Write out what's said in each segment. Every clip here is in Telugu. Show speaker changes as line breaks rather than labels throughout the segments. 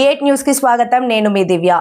V8 న్యూస్ కి స్వాగతం. నేను మీ దివ్య.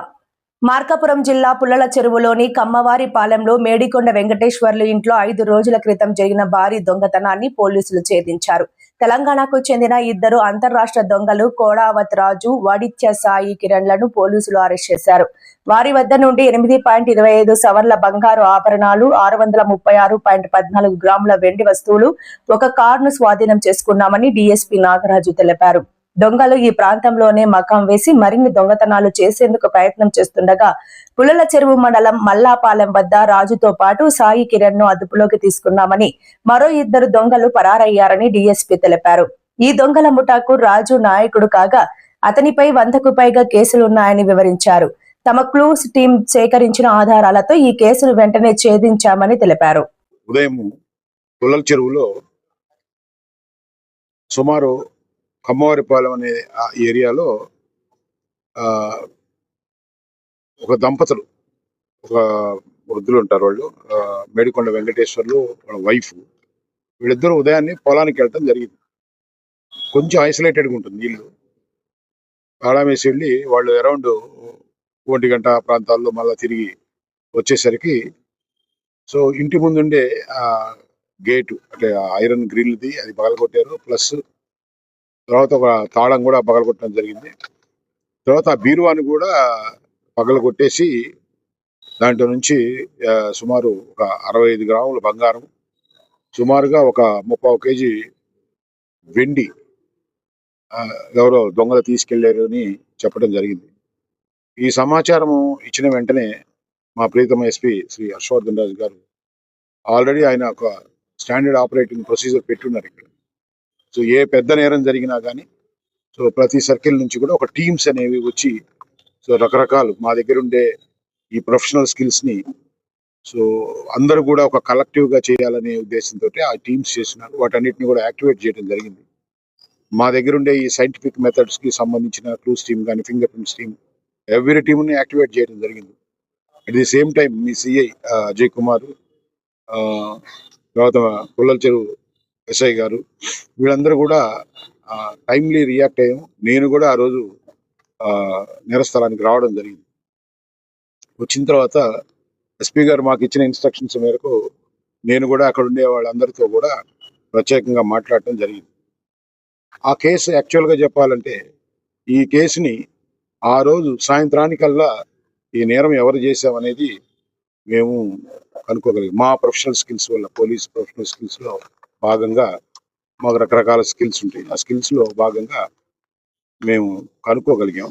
మార్కాపురం జిల్లా పుల్లల చెరువులోని కమ్మవారి పాలెంలో మేడికొండ వెంకటేశ్వర్లు ఇంట్లో 5 రోజుల క్రితం జరిగిన భారీ దొంగతనాన్ని పోలీసులు ఛేదించారు. తెలంగాణకు చెందిన ఇద్దరు అంతర్రాష్ట్ర దొంగలు కోడావత్ రాజు, వాడిత్య సాయి కిరణ్లను పోలీసులు అరెస్ట్ చేశారు. వారి వద్ద నుండి 8.25 సవర్ల బంగారు ఆభరణాలు, 636.14 గ్రాముల వెండి వస్తువులు, ఒక కారును స్వాధీనం చేసుకున్నామని డీఎస్పీ నాగరాజు తెలిపారు. దొంగలు ఈ ప్రాంతంలోనే మకాం వేసి మరిన్ని దొంగతనాలు చేసేందుకు ప్రయత్నం చేస్తుండగా పుల్లల చెరువు మండలం మల్లాపాలెం వద్ద రాజుతో పాటు సాయి కిరణ్ ను అదుపులోకి తీసుకున్నామని, మరో 2 దొంగలు పరారయ్యారని డీఎస్పీ తెలిపారు. ఈ దొంగల ముఠాకు రాజు నాయకుడు కాగా అతనిపై 100కు పైగా కేసులున్నాయని వివరించారు. తమ క్లూస్ టీం సేకరించిన ఆధారాలతో ఈ కేసును వెంటనే ఛేదించామని తెలిపారు.
ఉదయం పుల్లల చెరువులో సుమారు కమ్మవారిపాలెం అనే ఏరియాలో ఒక దంపతులు, ఒక వృద్ధులు ఉంటారు. వాళ్ళు మేడికొండ వెంకటేశ్వర్లు వాళ్ళ వైఫ్, వీళ్ళిద్దరూ ఉదయాన్నే పొలానికి వెళ్ళటం జరిగింది. కొంచెం ఐసోలేటెడ్గా ఉంటుంది ఇల్లు. తాళం వేసి వెళ్ళి వాళ్ళు అరౌండ్ 1 గంట ప్రాంతాల్లో మళ్ళీ తిరిగి వచ్చేసరికి సో ఇంటి ముందుండే గేటు అంటే ఐరన్ గ్రిల్ది అది పగలగొట్టారు. ప్లస్ తర్వాత ఒక తాళం కూడా పగలగొట్టడం జరిగింది. తర్వాత ఆ బీరువాని కూడా పగలగొట్టేసి దాంట్లో నుంచి సుమారు ఒక 65 గ్రాముల బంగారం, సుమారుగా ఒక 30 కేజీ వెండి ఎవరో దొంగలు తీసుకెళ్లారు అని చెప్పడం జరిగింది. ఈ సమాచారం ఇచ్చిన వెంటనే మా ప్రీతమ ఎస్పీ శ్రీ హర్షవర్ధన్ రాజు గారు ఆల్రెడీ ఆయన ఒక స్టాండర్డ్ ఆపరేటింగ్ ప్రొసీజర్ పెట్టున్నారు ఇక్కడ. సో ఏ పెద్ద నేరం జరిగినా కానీ సో ప్రతి సర్కిల్ నుంచి కూడా ఒక టీమ్స్ అనేవి వచ్చి సో రకరకాలు మా దగ్గర ఉండే ఈ ప్రొఫెషనల్ స్కిల్స్ని సో అందరూ కూడా ఒక కలెక్టివ్గా చేయాలనే ఉద్దేశంతో ఆ టీమ్స్ చేసినారు. వాటన్నిటిని కూడా యాక్టివేట్ చేయడం జరిగింది. మా దగ్గర ఉండే ఈ సైంటిఫిక్ మెథడ్స్కి సంబంధించిన క్లూస్ టీమ్ కానీ, ఫింగర్ ప్రింట్స్ టీమ్, ఎవ్రీ టీమ్ని యాక్టివేట్ చేయడం జరిగింది. At the same time me CI Ajay Kumar, తర్వాత పుల్లల చెరువు ఎస్ఐ గారు, వీళ్ళందరూ కూడా టైమ్లీ రియాక్ట్ అయ్యాము. నేను కూడా ఆ రోజు నేరస్థలానికి రావడం జరిగింది. వచ్చిన తర్వాత ఎస్పీ గారు మాకు ఇచ్చిన ఇన్స్ట్రక్షన్స్ మేరకు నేను కూడా అక్కడ ఉండే వాళ్ళందరితో కూడా ప్రత్యేకంగా మాట్లాడటం జరిగింది. ఆ కేసు యాక్చువల్గా చెప్పాలంటే ఈ కేసుని ఆ రోజు సాయంత్రానికల్లా ఈ నేరం ఎవరు చేసామనేది మేము కనుక్కోగలిగాం. మా ప్రొఫెషనల్ స్కిల్స్ వల్ల, పోలీస్ ప్రొఫెషనల్ స్కిల్స్లో భాగంగా మాకు రకరకాల స్కిల్స్ ఉంటాయి. ఆ స్కిల్స్లో భాగంగా మేము కనుక్కోగలిగాం.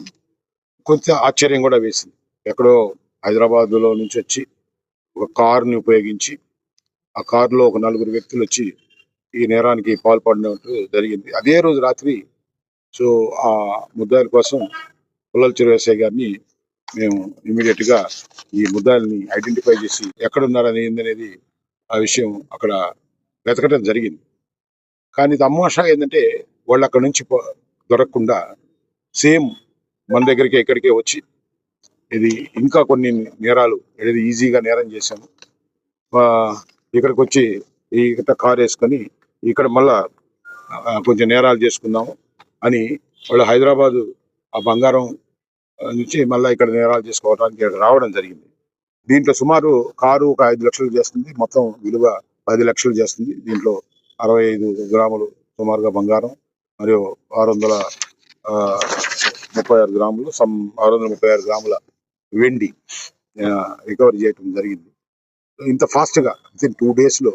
కొంచెం ఆశ్చర్యం కూడా వేసింది. ఎక్కడో హైదరాబాద్లో నుంచి వచ్చి ఒక కారుని ఉపయోగించి ఆ కారులో ఒక 4 వ్యక్తులు వచ్చి ఈ నేరానికి పాల్పడినట్టు జరిగింది. అదే రోజు రాత్రి సో ఆ ముద్దాయిల కోసం పుల్లల చెరువు ఎస్ఐ గారిని మేము ఇమీడియట్గా ఈ ముద్దాయిల్ని ఐడెంటిఫై చేసి ఎక్కడున్నారని ఏందనేది ఆ విషయం అక్కడ వెతకడం జరిగింది. కానీ తమాషా ఏంటంటే వాళ్ళు అక్కడ నుంచి దొరకకుండా సేమ్ మన దగ్గరికి ఇక్కడికే వచ్చి ఇది ఇంకా కొన్ని నేరాలు ఏది ఈజీగా నేరం చేశాము. ఇక్కడికి వచ్చి ఇక్కడ కారు వేసుకొని ఇక్కడ మళ్ళా కొంచెం నేరాలు చేసుకుందాము అని వాళ్ళు హైదరాబాదు ఆ బంగారం నుంచి మళ్ళీ ఇక్కడ నేరాలు చేసుకోవడానికి రావడం జరిగింది. దీంట్లో సుమారు కారు ఒక 5 లక్షలు చేస్తుంది, మొత్తం విలువ 10 లక్షలు చేస్తుంది. దీంట్లో 65 గ్రాములు సుమారుగా బంగారం మరియు 636 గ్రాములు 636 గ్రాముల వెండి రికవరీ చేయటం జరిగింది. ఇంత ఫాస్ట్గా వితిన్ 2 డేస్లో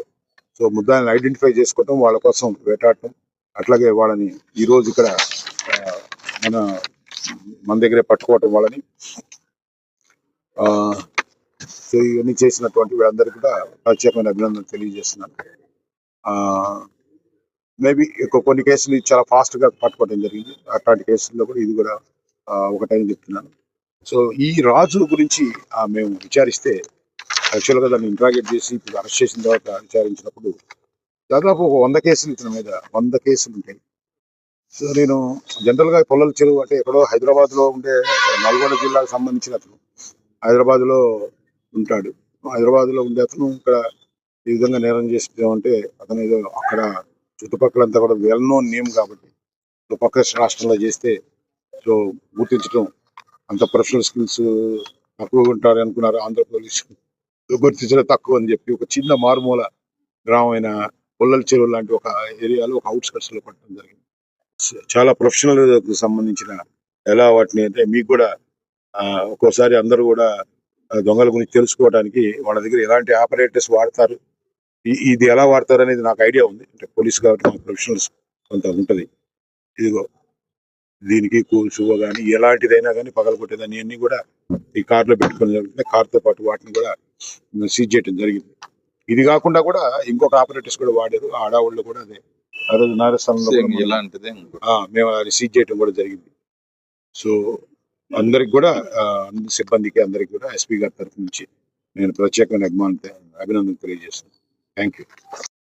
సో ముద్దాయిని ఐడెంటిఫై చేసుకోవటం, వాళ్ళ కోసం వేటాడటం, అట్లాగే వాళ్ళని ఈరోజు ఇక్కడ మన దగ్గరే పట్టుకోవటం వాళ్ళని సో ఇవన్నీ చేసినటువంటి వీళ్ళందరికీ కూడా ప్రత్యేకమైన అభినందనలు తెలియజేస్తున్నాను. మేబీ కొన్ని కేసులు చాలా ఫాస్ట్గా పట్టుకోవడం జరిగింది. అట్లాంటి కేసుల్లో కూడా ఇది కూడా ఒకటని చెప్తున్నాను. సో ఈ రాజు గురించి మేము విచారిస్తే యాక్చువల్గా దాన్ని ఇంట్రాగేట్ చేసి ఇప్పుడు అరెస్ట్ చేసిన తర్వాత విచారించినప్పుడు దాదాపు ఒక 100 కేసులు ఇతని మీద 100 కేసులు ఉంటాయి. సో నేను జనరల్గా పుల్లల చెరువు అంటే ఎక్కడో హైదరాబాద్లో ఉండే నల్గొండ జిల్లాకు సంబంధించిన అతను హైదరాబాద్లో ఉంటాడు. హైదరాబాద్లో ఉండే అతను ఇక్కడ ఈ విధంగా నేరం చేసామంటే అతను ఏదో అక్కడ చుట్టుపక్కలంతా కూడా వెల్ నోన్ నేమ్ కాబట్టి పక్క రాష్ట్రంలో చేస్తే సో గుర్తించడం అంత ప్రొఫెషనల్ స్కిల్స్ తక్కువ ఉంటారు అనుకున్నారు ఆంధ్ర పోలీసు, గుర్తించడం తక్కువ అని చెప్పి ఒక చిన్న మారుమూల గ్రామమైన పుల్లల చెరువు లాంటి ఒక ఏరియాలో ఒక అవుట్స్కట్స్ లో పట్టడం జరిగింది. చాలా ప్రొఫెషనల్ సంబంధించిన ఎలా వాటిని అంటే మీకు కూడా ఒక్కోసారి అందరూ కూడా దొంగల గురించి తెలుసుకోవడానికి వాళ్ళ దగ్గర ఎలాంటి ఆపరేటర్స్ వాడతారు, ఇది ఎలా వాడతారు అనేది నాకు ఐడియా ఉంది. అంటే పోలీస్ కాబట్టి మా ప్రొఫెషనల్స్ కొంత ఉంటుంది. ఇదిగో దీనికి కూల్స్ కానీ ఎలాంటిదైనా కానీ పగలగొట్టేదాన్ని అన్ని కూడా ఈ కార్లో పెట్టుకుని జరుగుతుంది. కార్తో పాటు వాటిని కూడా సీజ్ చేయడం జరిగింది. ఇది కాకుండా కూడా ఇంకొక ఆపరేటర్స్ కూడా వాడారు. ఆ అడావుల్లో కూడా అదే ఆ రోజు నారస్థానంలో మేము అది సీజ్ చేయడం కూడా జరిగింది. సో అందరికి కూడా అన్ని సిబ్బందికి అందరికి కూడా ఎస్పీ గారి తరఫు నుంచి నేను ప్రత్యేకమైన అభినందన తెలియజేస్తున్నాను. Thank you.